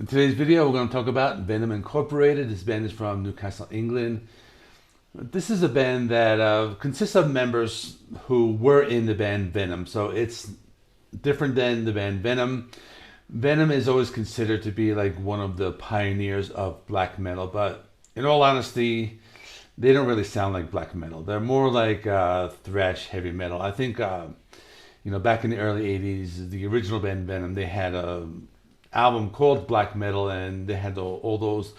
In today's video, we're going to talk about Venom Incorporated. This band is from Newcastle, England. This is a band that consists of members who were in the band Venom, so it's different than the band Venom. Venom is always considered to be like one of the pioneers of black metal, but in all honesty, they don't really sound like black metal. They're more like thrash heavy metal. I think back in the early '80s, the original band Venom, they had a album called Black Metal, and they had all those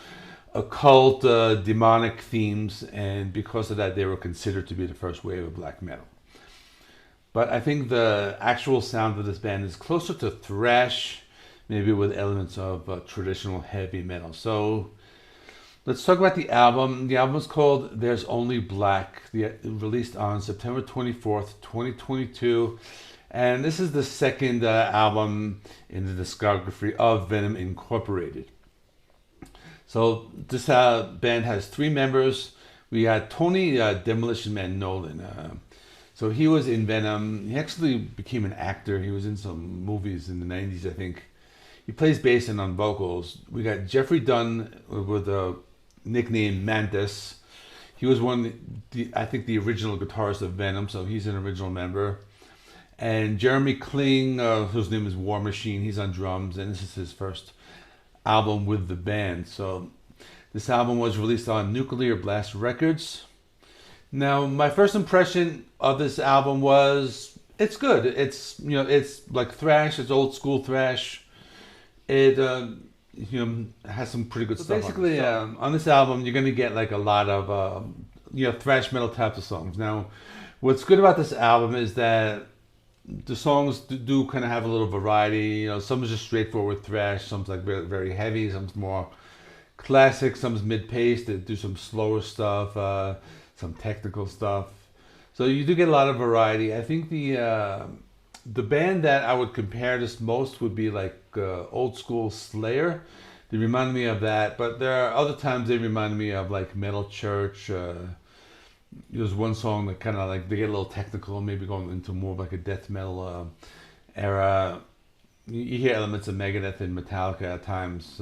occult, demonic themes, and because of that, they were considered to be the first wave of black metal. But I think the actual sound of this band is closer to thrash, maybe with elements of traditional heavy metal. So let's talk about the album. The album is called There's Only Black, released on September 24th, 2022. And this is the second album in the discography of Venom Incorporated. So this band has three members. We got Tony Demolition Man Nolan. So he was in Venom. He actually became an actor. He was in some movies in the 90s, I think. He plays bass and on vocals. We got Jeffrey Dunn with the nickname Mantis. He was I think the original guitarist of Venom, so he's an original member. And Jeremy Kling, whose name is War Machine, he's on drums, and this is his first album with the band. So this album was released on Nuclear Blast Records. Now, my first impression of this album was it's good. It's like thrash. It's old school thrash. It has some pretty good stuff. Basically, on this album, you're gonna get like a lot of thrash metal types of songs. Now, what's good about this album is that the songs do kind of have a little variety. Some is just straightforward thrash, some's like very, very heavy, some's more classic, some's mid-paced, they do some slower stuff, some technical stuff. So you do get a lot of variety. I think the band that I would compare this most would be like old school Slayer. They remind me of that, but there are other times they remind me of like Metal Church. There's one song that kind of like they get a little technical, maybe going into more of like a death metal era. You hear elements of Megadeth and Metallica at times.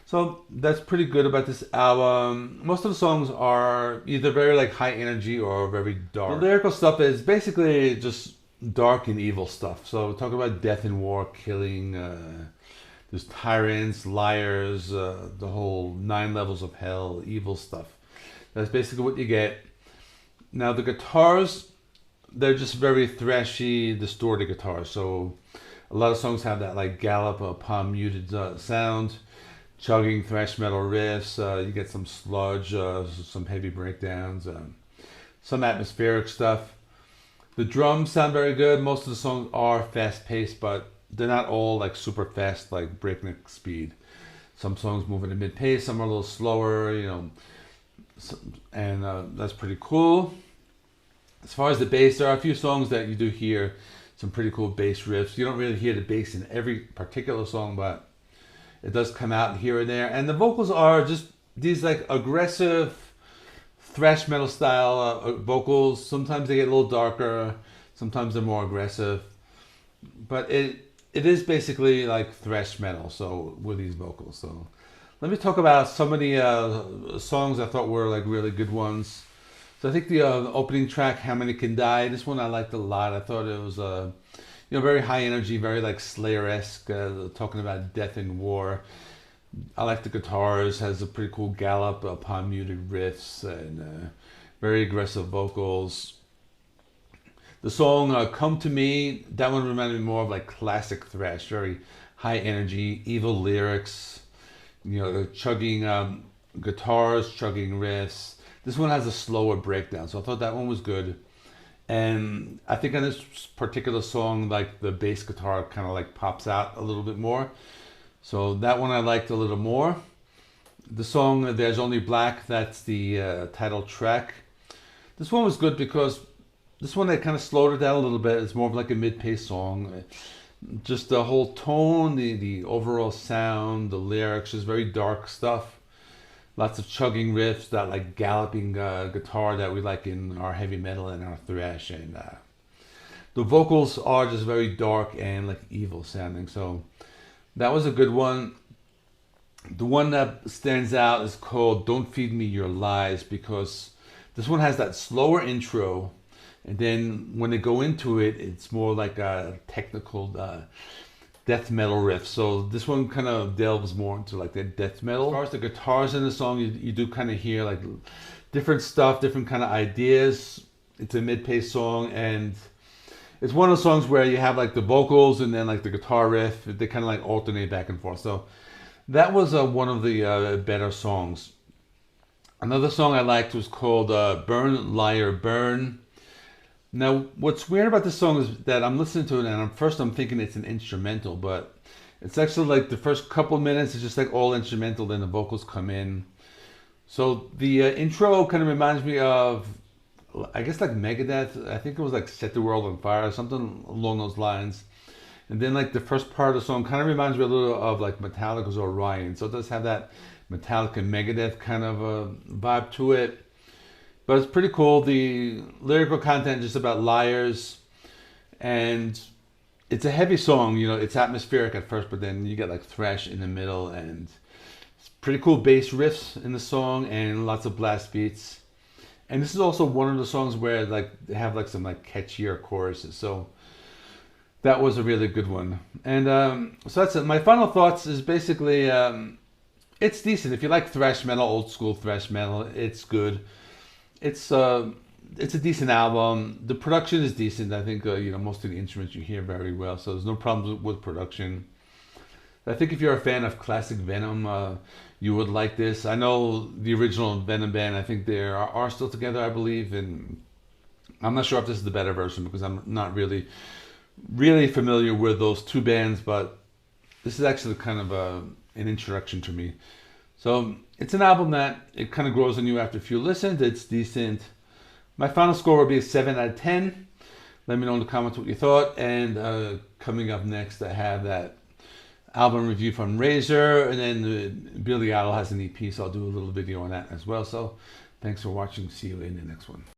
So that's pretty good about this album. Most of the songs are either very like high energy or very dark. The lyrical stuff is basically just dark and evil stuff. So talk about death and war, killing. There's tyrants, liars, the whole 9 levels of hell, evil stuff. That's basically what you get. Now the guitars, they're just very thrashy, distorted guitars. So a lot of songs have that like gallop, palm muted sound, chugging thrash metal riffs. You get some sludge, some heavy breakdowns, some atmospheric stuff. The drums sound very good. Most of the songs are fast paced, but they're not all like super fast, like breakneck speed. Some songs move at a mid pace, some are a little slower, and that's pretty cool. As far as the bass, there are a few songs that you do hear some pretty cool bass riffs. You don't really hear the bass in every particular song, but it does come out here and there. And the vocals are just these like aggressive thrash metal style vocals. Sometimes they get a little darker, sometimes they're more aggressive, but it is basically like thrash metal. So with these vocals, so. Let me talk about some of the songs I thought were like really good ones. So I think the opening track, "How Many Can Die," this one I liked a lot. I thought it was very high energy, very like Slayer-esque, talking about death and war. I like the guitars, has a pretty cool gallop, palm muted riffs, and very aggressive vocals. The song "Come to Me," that one reminded me more of like classic thrash, very high energy, evil lyrics. The chugging guitars, chugging riffs. This one has a slower breakdown, so I thought that one was good. And I think on this particular song, like the bass guitar kind of like pops out a little bit more. So that one I liked a little more. The song "There's Only Black," that's the title track. This one was good because this one they kind of slowed it down a little bit. It's more of like a mid-paced song. Just the whole tone, the overall sound, the lyrics is very dark stuff. Lots of chugging riffs, that like galloping guitar that we like in our heavy metal and our thrash, and the vocals are just very dark and like evil sounding. So that was a good one. The one that stands out is called Don't Feed Me Your Lies, because this one has that slower intro, and then when they go into it, it's more like a technical death metal riff. So this one kind of delves more into like the death metal. As far as the guitars in the song, you do kind of hear like different stuff, different kind of ideas. It's a mid-paced song, and it's one of those songs where you have like the vocals and then like the guitar riff. They kind of like alternate back and forth. So that was one of the better songs. Another song I liked was called Burn, Liar, Burn. Now, what's weird about this song is that I'm listening to it and first I'm thinking it's an instrumental, but it's actually like the first couple minutes is just like all instrumental, then the vocals come in. So the intro kind of reminds me of, I guess, like Megadeth. I think it was like Set the World on Fire or something along those lines. And then like the first part of the song kind of reminds me a little of like Metallica's Orion. So it does have that Metallica Megadeth kind of a vibe to it. But it's pretty cool. The lyrical content is just about liars. And it's a heavy song. You know, it's atmospheric at first, but then you get like thrash in the middle. And it's pretty cool bass riffs in the song and lots of blast beats. And this is also one of the songs where like they have like some like catchier choruses. So that was a really good one. And so that's it. My final thoughts is basically it's decent. If you like thrash metal, old school thrash metal, it's good. It's a decent album. The production is decent. I think you know, most of the instruments you hear very well, so there's no problems with production. I think if you're a fan of classic Venom, you would like this. I know the original Venom band, I think they are still together, I believe, and I'm not sure if this is the better version because I'm not really familiar with those two bands, but this is actually kind of an introduction to me. So it's an album that it kind of grows on you after a few listens. It's decent. My final score would be a 7 out of 10. Let me know in the comments what you thought. And coming up next, I have that album review from Razor, and then Billy Idol has an EP, so I'll do a little video on that as well. So thanks for watching. See you in the next one.